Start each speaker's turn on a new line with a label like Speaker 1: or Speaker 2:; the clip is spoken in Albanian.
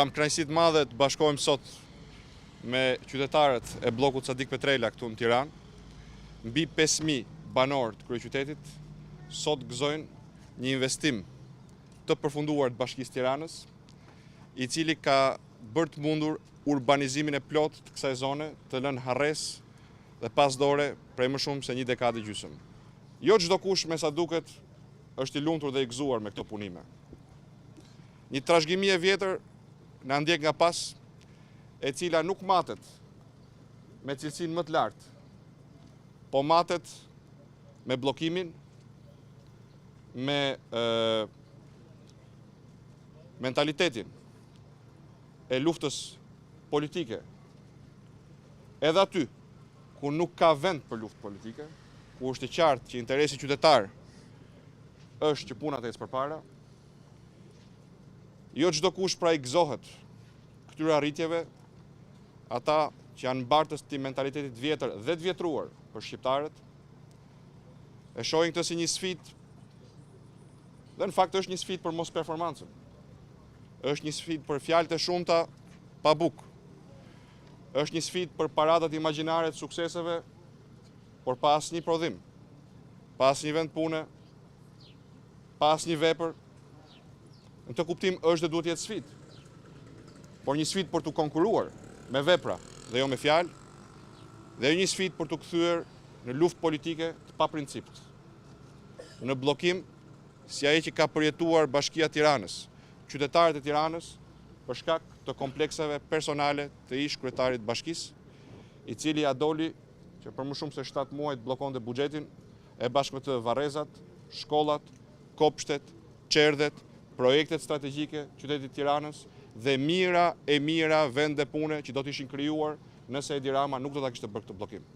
Speaker 1: Kam kënaqësi të madhe të bashkohem sot me qytetarët e bllokut Sadik Petrela këtu në Tiranë. Mbi 5.000 banor të kryeqytetit sot gëzojnë një investim të përfunduar të Bashkisë Tiranës, i cili ka bërë të mundur urbanizimin e plot të kësaj zone, të lënë harres dhe pasdore prej më shumë se një dekadë gjysmë. Jo çdo kush me sa duket është i lumtur dhe i gëzuar me këto punime. Një trashëgimi e vjetër na ndjek nga pas, e cila nuk matet me cilësinë më të lartë, po matet me bllokimin, me mentalitetin e luftës politike. Edhe aty ku nuk ka vend për luftë politike, ku është i qartë që interesi qytetar është që puna të ecë përpara, jo çdo kush pra i gëzohet këtyre arritjeve, ata që janë mbartës të mentalitetit vjetër dhe të vjetruar për shqiptarët, e shohin këtë si një sfidë, dhe në fakt është një sfidë për mos performancën. Është një sfidë për fjalët e shumta pa bukë. Është një sfidë për paradat imagjinare të sukseseve, por pa asnjë prodhim, pa asnjë vend pune, pa asnjë vepër. Në këtë kuptim është dhe duhet të jetë sfidë, por një sfidë për të konkuruar me vepra dhe jo me fjalë, dhe një sfidë për të kthyer në luftë politike të paprincipt, në bllokim si ai që ka përjetuar Bashkia e Tiranës, qytetarët e Tiranës, për shkak të komplekseve personale të ish kryetarit të bashkisë, i cili ja doli që për më shumë se 7 muaj të bllokonte buxhetin, e bashkë me të varrezat, shkollat, kopshtet, çerdhet, projektet strategjike qytetit Tiranës dhe mira vende pune që do të ishin krijuar nëse Edi Rama nuk do ta kishte bërë këtë bllokim.